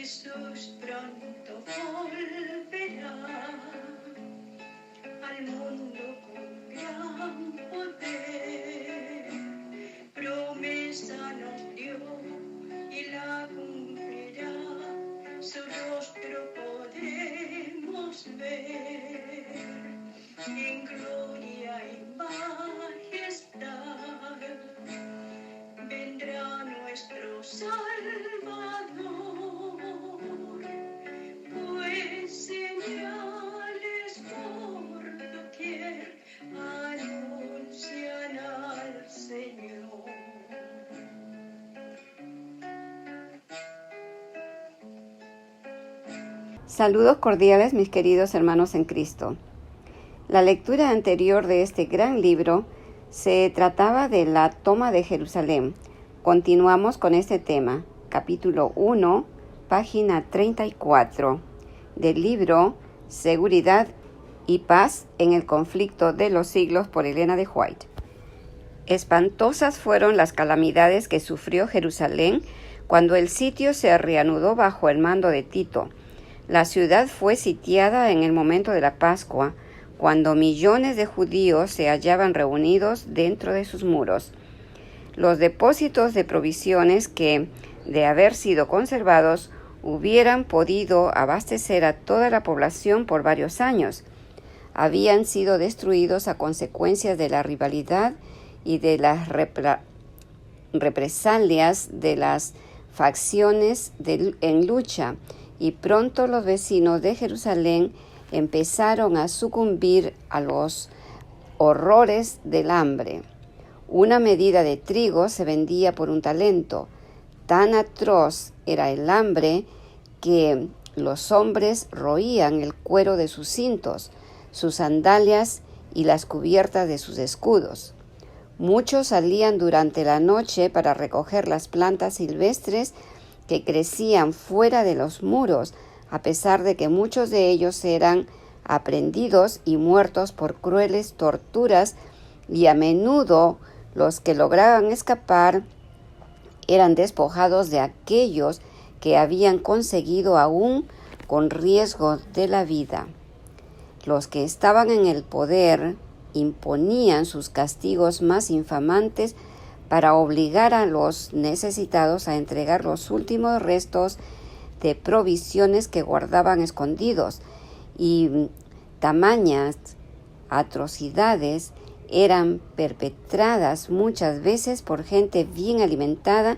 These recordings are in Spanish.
Jesús pronto volverá al mundo con gran poder. Promesa nos dio y la cumplirá, su rostro podremos ver. En gloria y majestad vendrá nuestro Salvador, pues señales por doquier anuncian al Señor. Saludos cordiales, mis queridos hermanos en Cristo. La lectura anterior de este gran libro se trataba de la toma de Jerusalén. Continuamos con este tema, capítulo 1, página 34, del libro Seguridad y Paz en el conflicto de los siglos por Elena de White. Espantosas fueron las calamidades que sufrió Jerusalén cuando el sitio se reanudó bajo el mando de Tito. La ciudad fue sitiada en el momento de la Pascua, cuando millones de judíos se hallaban reunidos dentro de sus muros. Los depósitos de provisiones que, de haber sido conservados, hubieran podido abastecer a toda la población por varios años, habían sido destruidos a consecuencia de la rivalidad y de las represalias de las facciones en lucha, y pronto los vecinos de Jerusalén empezaron a sucumbir a los horrores del hambre. Una medida de trigo se vendía por un talento. Tan atroz era el hambre que los hombres roían el cuero de sus cintos, sus sandalias y las cubiertas de sus escudos. Muchos salían durante la noche para recoger las plantas silvestres que crecían fuera de los muros, a pesar de que muchos de ellos eran aprehendidos y muertos por crueles torturas, y a menudo los que lograban escapar eran despojados de aquellos que habían conseguido aún con riesgo de la vida. Los que estaban en el poder imponían sus castigos más infamantes para obligar a los necesitados a entregar los últimos restos de provisiones que guardaban escondidos, y tamañas atrocidades eran perpetradas muchas veces por gente bien alimentada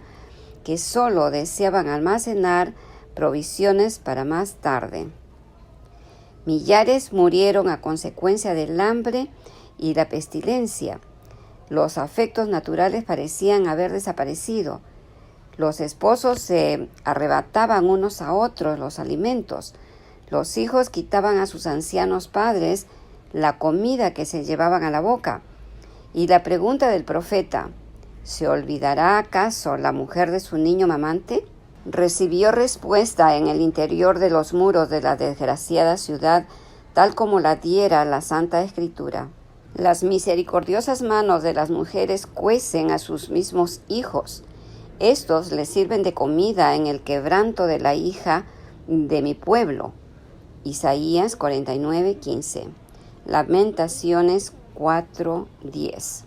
que solo deseaban almacenar provisiones para más tarde. Millares murieron a consecuencia del hambre y la pestilencia. Los afectos naturales parecían haber desaparecido. Los esposos se arrebataban unos a otros los alimentos. Los hijos quitaban a sus ancianos padres la comida que se llevaban a la boca. Y la pregunta del profeta, ¿se olvidará acaso la mujer de su niño mamante?, recibió respuesta en el interior de los muros de la desgraciada ciudad, tal como la diera la Santa Escritura. Las misericordiosas manos de las mujeres cuecen a sus mismos hijos. Estos les sirven de comida en el quebranto de la hija de mi pueblo. Isaías 49:15. Lamentaciones 4:10.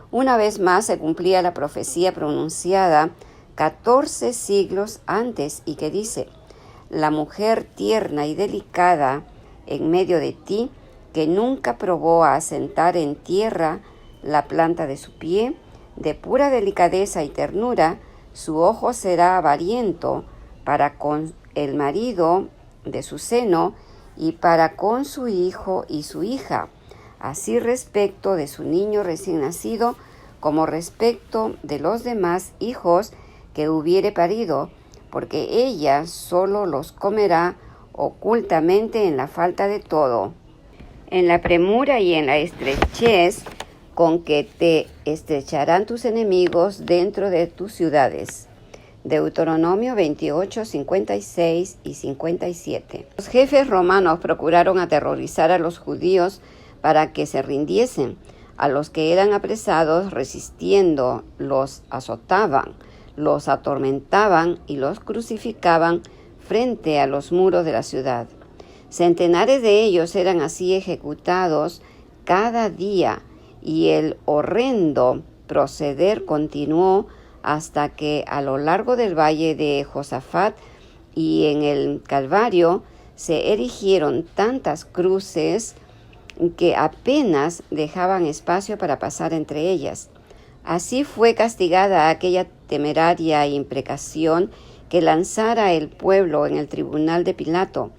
Una vez más se cumplía la profecía pronunciada 14 siglos antes y que dice: la mujer tierna y delicada en medio de ti, que nunca probó a asentar en tierra la planta de su pie, de pura delicadeza y ternura, su ojo será avariento para con el marido de su seno y para con su hijo y su hija, así respecto de su niño recién nacido como respecto de los demás hijos que hubiere parido, porque ella solo los comerá ocultamente en la falta de todo, en la premura y en la estrechez con que te estrecharán tus enemigos dentro de tus ciudades. Deuteronomio 28, 56 y 57. Los jefes romanos procuraron aterrorizar a los judíos para que se rindiesen. A los que eran apresados resistiendo los azotaban, los atormentaban y los crucificaban frente a los muros de la ciudad. Centenares de ellos eran así ejecutados cada día, y el horrendo proceder continuó hasta que a lo largo del valle de Josafat y en el Calvario se erigieron tantas cruces que apenas dejaban espacio para pasar entre ellas. Así fue castigada aquella temeraria imprecación que lanzara el pueblo en el tribunal de Pilato,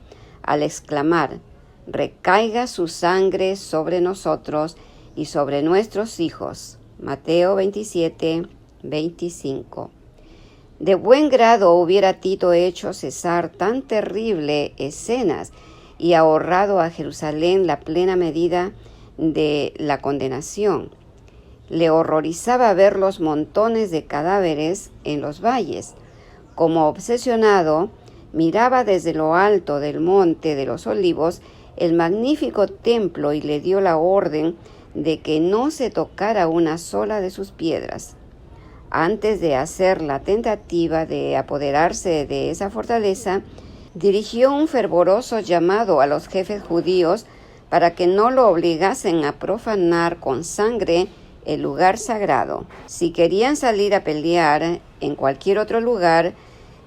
al exclamar: «Recaiga su sangre sobre nosotros y sobre nuestros hijos». Mateo 27, 25. De buen grado hubiera Tito hecho cesar tan terrible escenas y ahorrado a Jerusalén la plena medida de la condenación. Le horrorizaba ver los montones de cadáveres en los valles. Como obsesionado, miraba desde lo alto del monte de los Olivos el magnífico templo y le dio la orden de que no se tocara una sola de sus piedras. Antes de hacer la tentativa de apoderarse de esa fortaleza, dirigió un fervoroso llamado a los jefes judíos para que no lo obligasen a profanar con sangre el lugar sagrado. Si querían salir a pelear en cualquier otro lugar,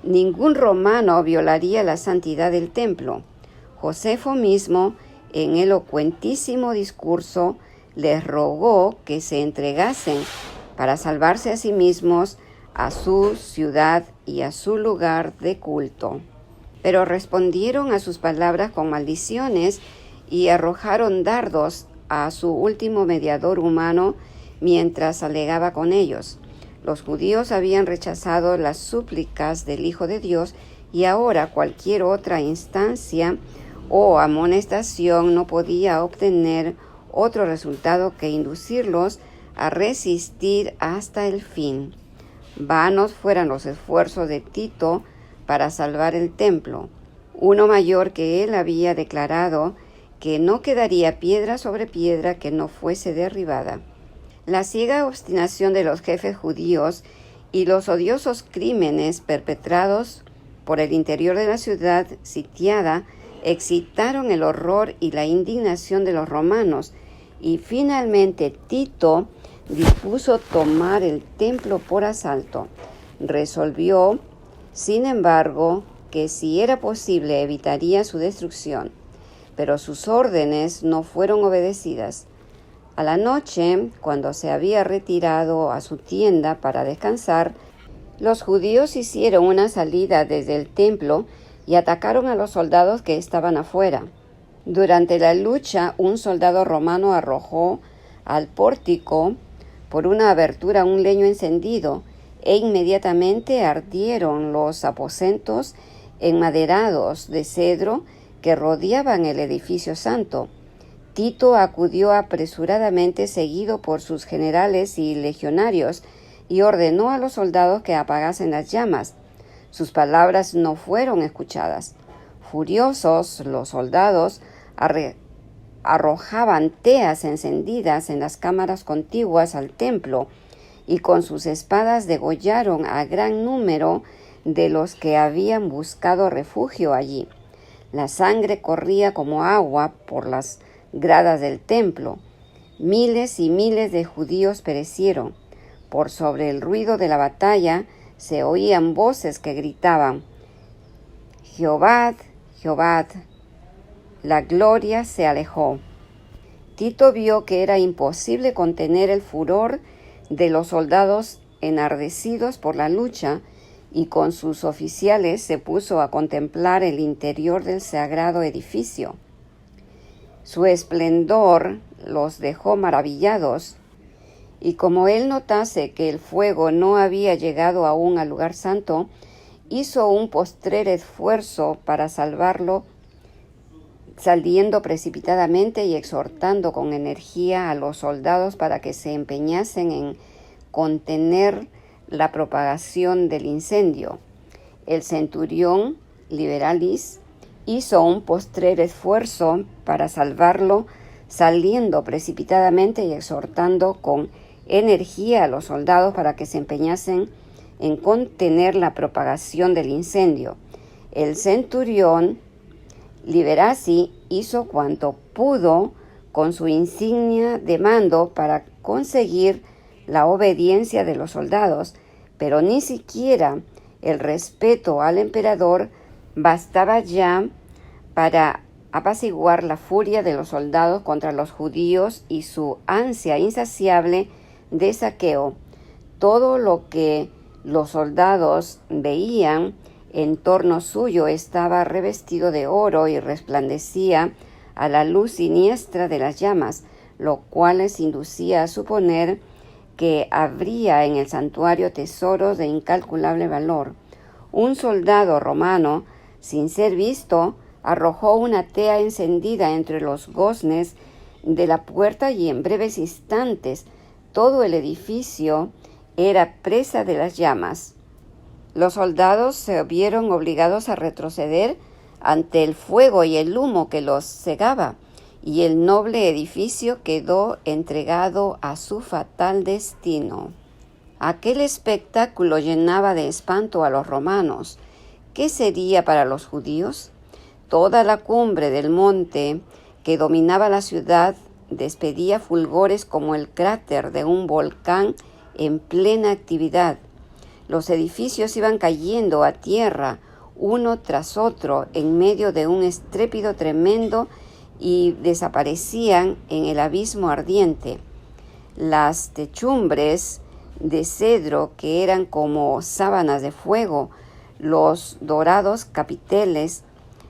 ningún romano violaría la santidad del templo. Josefo mismo, en elocuentísimo discurso, les rogó que se entregasen para salvarse a sí mismos, a su ciudad y a su lugar de culto. Pero respondieron a sus palabras con maldiciones y arrojaron dardos a su último mediador humano mientras alegaba con ellos. Los judíos habían rechazado las súplicas del Hijo de Dios y ahora cualquier otra instancia o amonestación no podía obtener otro resultado que inducirlos a resistir hasta el fin. Vanos fueran los esfuerzos de Tito para salvar el templo. Uno mayor que él había declarado que no quedaría piedra sobre piedra que no fuese derribada. La ciega obstinación de los jefes judíos y los odiosos crímenes perpetrados por el interior de la ciudad sitiada excitaron el horror y la indignación de los romanos, y finalmente Tito dispuso tomar el templo por asalto. Resolvió, sin embargo, que si era posible evitaría su destrucción, pero sus órdenes no fueron obedecidas. A la noche, cuando se había retirado a su tienda para descansar, los judíos hicieron una salida desde el templo y atacaron a los soldados que estaban afuera. Durante la lucha, un soldado romano arrojó al pórtico por una abertura un leño encendido, e inmediatamente ardieron los aposentos enmaderados de cedro que rodeaban el edificio santo. Tito acudió apresuradamente seguido por sus generales y legionarios y ordenó a los soldados que apagasen las llamas. Sus palabras no fueron escuchadas. Furiosos, los soldados arrojaban teas encendidas en las cámaras contiguas al templo y con sus espadas degollaron a gran número de los que habían buscado refugio allí. La sangre corría como agua por las gradas del templo. Miles y miles de judíos perecieron. Por sobre el ruido de la batalla se oían voces que gritaban: «Jehová, Jehová». La gloria se alejó. Tito vio que era imposible contener el furor de los soldados enardecidos por la lucha y con sus oficiales se puso a contemplar el interior del sagrado edificio. Su esplendor los dejó maravillados, y como él notase que el fuego no había llegado aún al lugar santo, hizo un postrer esfuerzo para salvarlo, saliendo precipitadamente y exhortando con energía a los soldados para que se empeñasen en contener la propagación del incendio. El centurión Liberalis hizo un postrer esfuerzo para salvarlo, saliendo precipitadamente y exhortando con energía a los soldados para que se empeñasen en contener la propagación del incendio. El centurión Liberaci hizo cuanto pudo con su insignia de mando para conseguir la obediencia de los soldados, pero ni siquiera el respeto al emperador bastaba ya para apaciguar la furia de los soldados contra los judíos y su ansia insaciable de saqueo. Todo lo que los soldados veían en torno suyo estaba revestido de oro y resplandecía a la luz siniestra de las llamas, lo cual les inducía a suponer que habría en el santuario tesoros de incalculable valor. Un soldado romano, sin ser visto, arrojó una tea encendida entre los goznes de la puerta y en breves instantes todo el edificio era presa de las llamas. Los soldados se vieron obligados a retroceder ante el fuego y el humo que los cegaba, y el noble edificio quedó entregado a su fatal destino. Aquel espectáculo llenaba de espanto a los romanos. ¿Qué sería para los judíos? Toda la cumbre del monte que dominaba la ciudad despedía fulgores como el cráter de un volcán en plena actividad. Los edificios iban cayendo a tierra uno tras otro en medio de un estrépito tremendo y desaparecían en el abismo ardiente. Las techumbres de cedro, que eran como sábanas de fuego, los dorados capiteles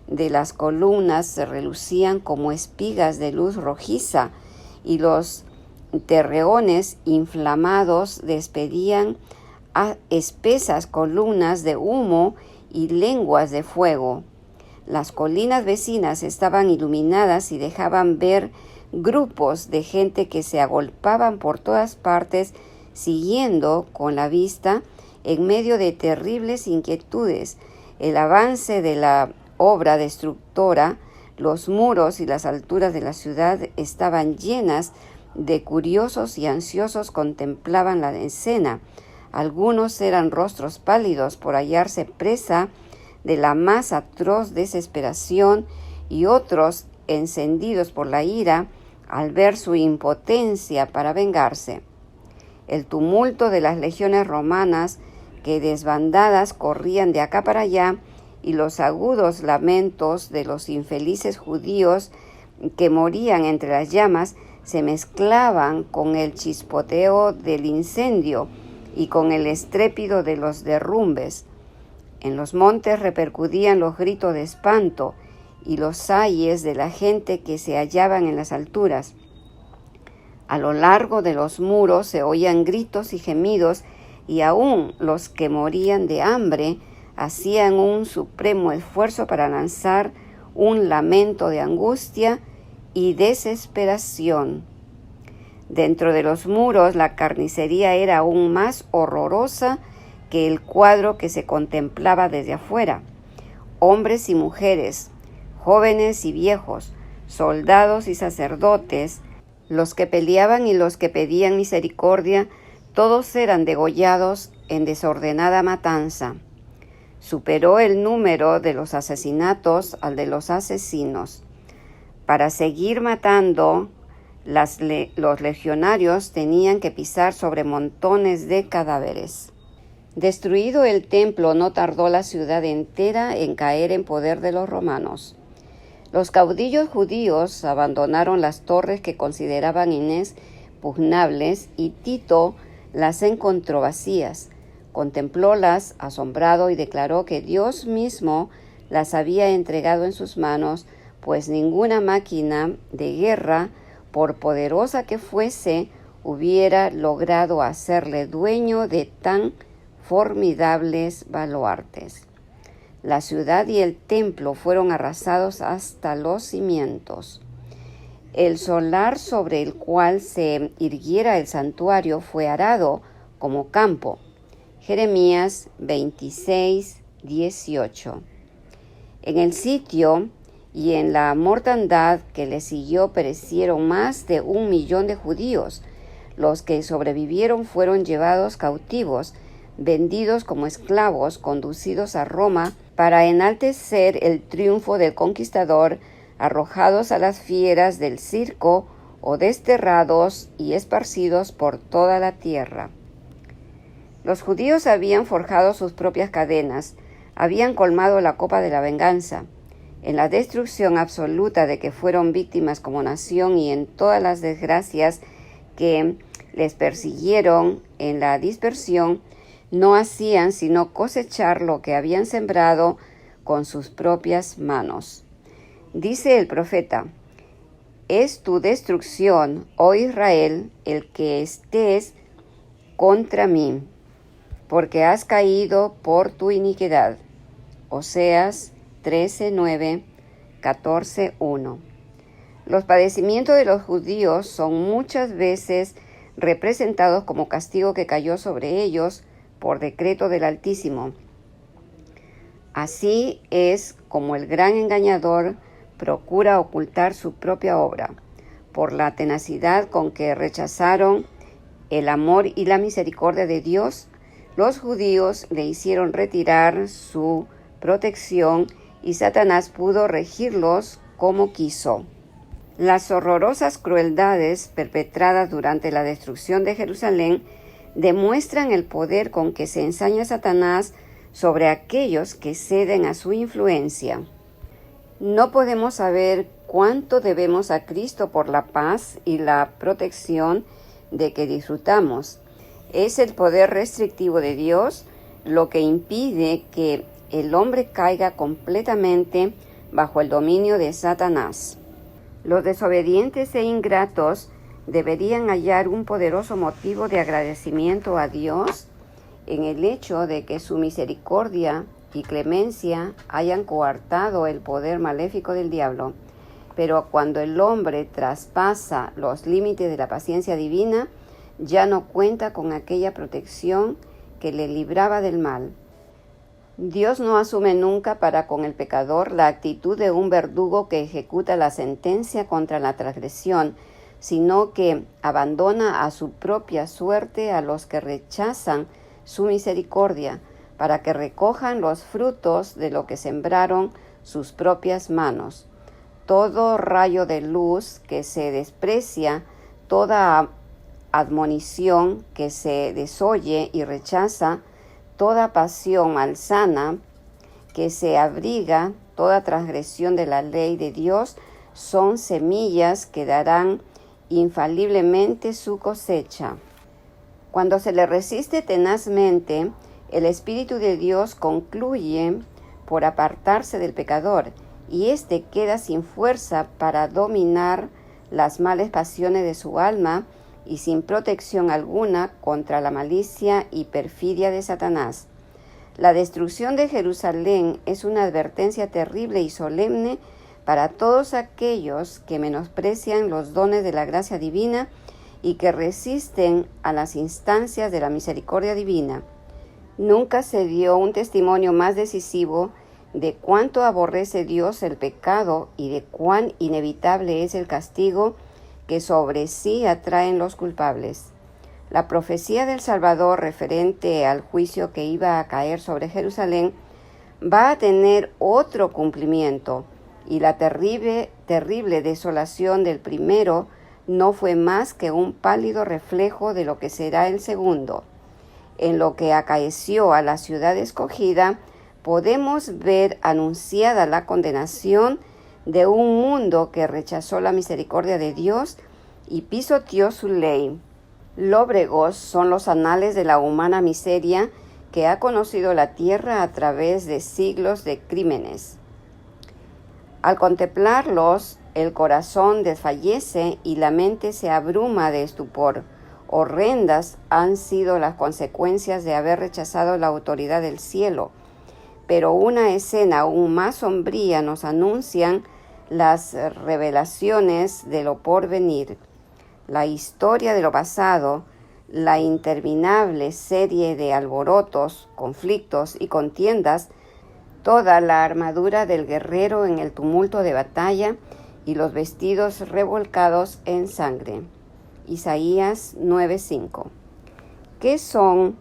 de las columnas se relucían como espigas de luz rojiza, y los terreones inflamados despedían espesas columnas de humo y lenguas de fuego. Las colinas vecinas estaban iluminadas y dejaban ver grupos de gente que se agolpaban por todas partes, siguiendo con la vista, en medio de terribles inquietudes, el avance de la obra destructora. Los muros y las alturas de la ciudad estaban llenas de curiosos y ansiosos contemplaban la escena. Algunos eran rostros pálidos por hallarse presa de la más atroz desesperación, y otros encendidos por la ira al ver su impotencia para vengarse. El tumulto de las legiones romanas que desbandadas corrían de acá para allá, y los agudos lamentos de los infelices judíos que morían entre las llamas se mezclaban con el chispoteo del incendio y con el estrépito de los derrumbes. En los montes repercutían los gritos de espanto y los ayes de la gente que se hallaban en las alturas. A lo largo de los muros se oían gritos y gemidos, y aún los que morían de hambre hacían un supremo esfuerzo para lanzar un lamento de angustia y desesperación. Dentro de los muros la carnicería era aún más horrorosa que el cuadro que se contemplaba desde afuera. Hombres y mujeres, jóvenes y viejos, soldados y sacerdotes, los que peleaban y los que pedían misericordia, todos eran degollados en desordenada matanza. Superó el número de los asesinatos al de los asesinos. Para seguir matando, los legionarios tenían que pisar sobre montones de cadáveres. Destruido el templo, no tardó la ciudad entera en caer en poder de los romanos. Los caudillos judíos abandonaron las torres que consideraban inexpugnables, y Tito las encontró vacías. Contemplólas asombrado y declaró que Dios mismo las había entregado en sus manos, pues ninguna máquina de guerra, por poderosa que fuese, hubiera logrado hacerle dueño de tan formidables baluartes. La ciudad y el templo fueron arrasados hasta los cimientos. El solar sobre el cual se irguiera el santuario fue arado como campo. Jeremías 26:18. En el sitio y en la mortandad que le siguió perecieron más de 1 millón de judíos. Los que sobrevivieron fueron llevados cautivos, vendidos como esclavos, conducidos a Roma para enaltecer el triunfo del conquistador, arrojados a las fieras del circo o desterrados y esparcidos por toda la tierra. Los judíos habían forjado sus propias cadenas, habían colmado la copa de la venganza. En la destrucción absoluta de que fueron víctimas como nación y en todas las desgracias que les persiguieron en la dispersión, no hacían sino cosechar lo que habían sembrado con sus propias manos. Dice el profeta: «Es tu destrucción, oh Israel, el que estés contra mí, porque has caído por tu iniquidad». Oseas 13:9, 14:1. Los padecimientos de los judíos son muchas veces representados como castigo que cayó sobre ellos por decreto del Altísimo. Así es como el gran engañador procura ocultar su propia obra. Por la tenacidad con que rechazaron el amor y la misericordia de Dios, los judíos le hicieron retirar su protección y Satanás pudo regirlos como quiso. Las horrorosas crueldades perpetradas durante la destrucción de Jerusalén demuestran el poder con que se ensaña Satanás sobre aquellos que ceden a su influencia. No podemos saber cuánto debemos a Cristo por la paz y la protección de que disfrutamos. Es el poder restrictivo de Dios lo que impide que el hombre caiga completamente bajo el dominio de Satanás. Los desobedientes e ingratos deberían hallar un poderoso motivo de agradecimiento a Dios en el hecho de que su misericordia y clemencia hayan coartado el poder maléfico del diablo. Pero cuando el hombre traspasa los límites de la paciencia divina, ya no cuenta con aquella protección que le libraba del mal. Dios no asume nunca para con el pecador la actitud de un verdugo que ejecuta la sentencia contra la transgresión, sino que abandona a su propia suerte a los que rechazan su misericordia, para que recojan los frutos de lo que sembraron sus propias manos. Todo rayo de luz que se desprecia, toda admonición que se desoye y rechaza, toda pasión malsana que se abriga, toda transgresión de la ley de Dios, son semillas que darán infaliblemente su cosecha. Cuando se le resiste tenazmente, el Espíritu de Dios concluye por apartarse del pecador, y éste queda sin fuerza para dominar las malas pasiones de su alma y sin protección alguna contra la malicia y perfidia de Satanás. La destrucción de Jerusalén es una advertencia terrible y solemne para todos aquellos que menosprecian los dones de la gracia divina y que resisten a las instancias de la misericordia divina. Nunca se dio un testimonio más decisivo de cuánto aborrece Dios el pecado y de cuán inevitable es el castigo que sobre sí atraen los culpables. La profecía del Salvador referente al juicio que iba a caer sobre Jerusalén va a tener otro cumplimiento, y la terrible desolación del primero no fue más que un pálido reflejo de lo que será el segundo. En lo que acaeció a la ciudad escogida, podemos ver anunciada la condenación de un mundo que rechazó la misericordia de Dios y pisoteó su ley. Lóbregos son los anales de la humana miseria que ha conocido la tierra a través de siglos de crímenes. Al contemplarlos, el corazón desfallece y la mente se abruma de estupor. Horrendas han sido las consecuencias de haber rechazado la autoridad del cielo, pero una escena aún más sombría nos anuncian las revelaciones de lo porvenir. La historia de lo pasado, la interminable serie de alborotos, conflictos y contiendas, toda la armadura del guerrero en el tumulto de batalla y los vestidos revolcados en sangre. Isaías 9:5. ¿Qué son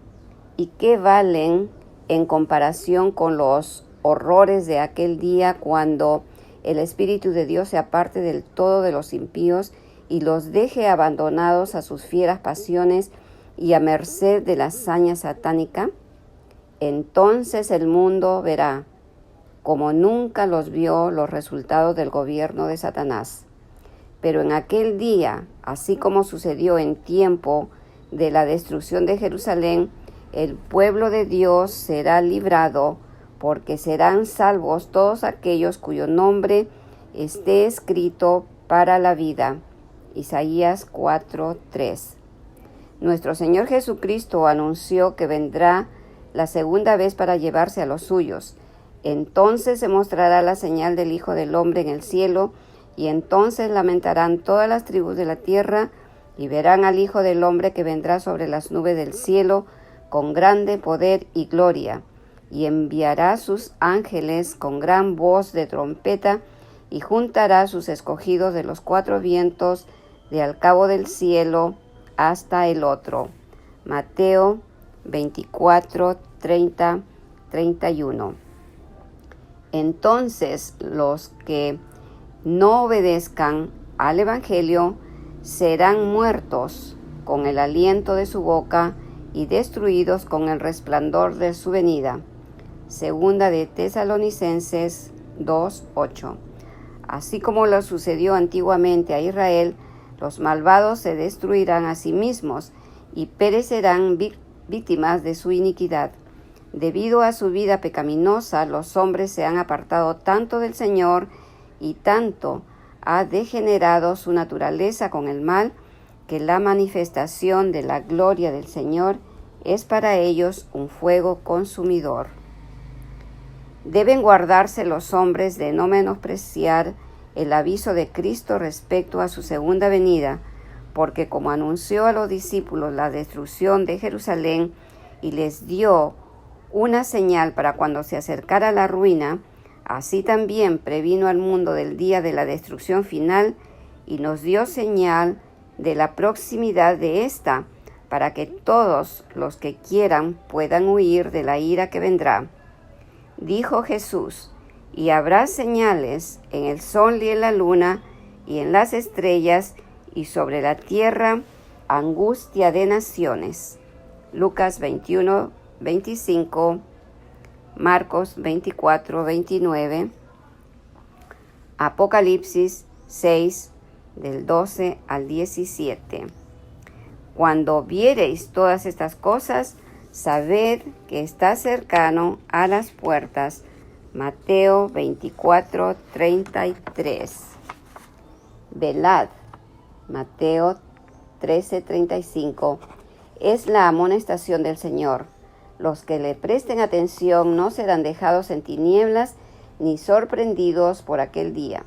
y qué valen en comparación con los horrores de aquel día cuando el Espíritu de Dios se aparte del todo de los impíos y los deje abandonados a sus fieras pasiones y a merced de la saña satánica? Entonces el mundo verá, como nunca los vio, los resultados del gobierno de Satanás. Pero en aquel día, así como sucedió en tiempo de la destrucción de Jerusalén, el pueblo de Dios será librado, porque serán salvos todos aquellos cuyo nombre esté escrito para la vida. Isaías 4:3. Nuestro Señor Jesucristo anunció que vendrá la segunda vez para llevarse a los suyos. Entonces se mostrará la señal del Hijo del Hombre en el cielo, y entonces lamentarán todas las tribus de la tierra, y verán al Hijo del Hombre que vendrá sobre las nubes del cielo con grande poder y gloria, y enviará sus ángeles con gran voz de trompeta, y juntará sus escogidos de los cuatro vientos, de al cabo del cielo hasta el otro. Mateo 24, 30, 31. Entonces los que no obedezcan al Evangelio serán muertos con el aliento de su boca y destruidos con el resplandor de su venida. Segunda de Tesalonicenses 2:8. Así como lo sucedió antiguamente a Israel, los malvados se destruirán a sí mismos y perecerán víctimas de su iniquidad. Debido a su vida pecaminosa, los hombres se han apartado tanto del Señor y tanto ha degenerado su naturaleza con el mal, que la manifestación de la gloria del Señor es para ellos un fuego consumidor. Deben guardarse los hombres de no menospreciar el aviso de Cristo respecto a su segunda venida, porque como anunció a los discípulos la destrucción de Jerusalén y les dio una señal para cuando se acercara la ruina, así también previno al mundo del día de la destrucción final y nos dio señal de la proximidad de ésta, para que todos los que quieran puedan huir de la ira que vendrá. Dijo Jesús: y habrá señales en el sol y en la luna y en las estrellas, y sobre la tierra angustia de naciones. Lucas 21, 25, Marcos 24, 29, Apocalipsis 6, del 12 al 17. Cuando viereis todas estas cosas, sabed que está cercano a las puertas. Mateo 24, 33. Velad. Mateo 13, 35. Es la amonestación del Señor. Los que le presten atención no serán dejados en tinieblas ni sorprendidos por aquel día.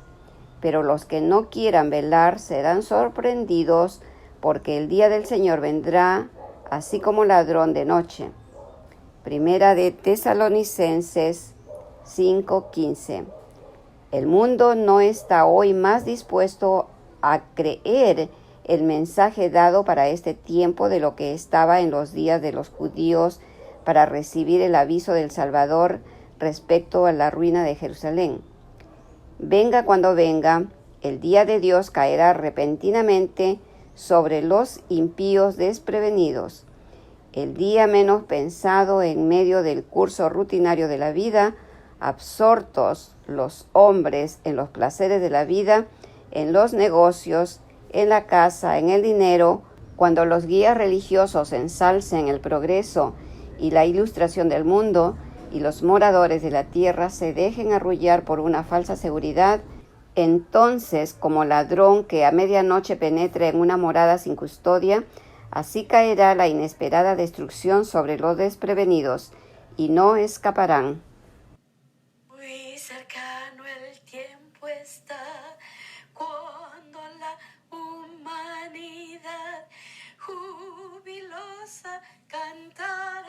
Pero los que no quieran velar serán sorprendidos, porque el día del Señor vendrá así como ladrón de noche. Primera de Tesalonicenses 5:15. El mundo no está hoy más dispuesto a creer el mensaje dado para este tiempo de lo que estaba en los días de los judíos para recibir el aviso del Salvador respecto a la ruina de Jerusalén. Venga cuando venga, el día de Dios caerá repentinamente sobre los impíos desprevenidos. El día menos pensado en medio del curso rutinario de la vida, absortos los hombres en los placeres de la vida, en los negocios, en la casa, en el dinero, cuando los guías religiosos ensalcen el progreso y la ilustración del mundo, y los moradores de la tierra se dejen arrullar por una falsa seguridad, entonces, como ladrón que a medianoche penetra en una morada sin custodia, así caerá la inesperada destrucción sobre los desprevenidos, y no escaparán. Muy cercano el tiempo está cuando la humanidad jubilosa cantará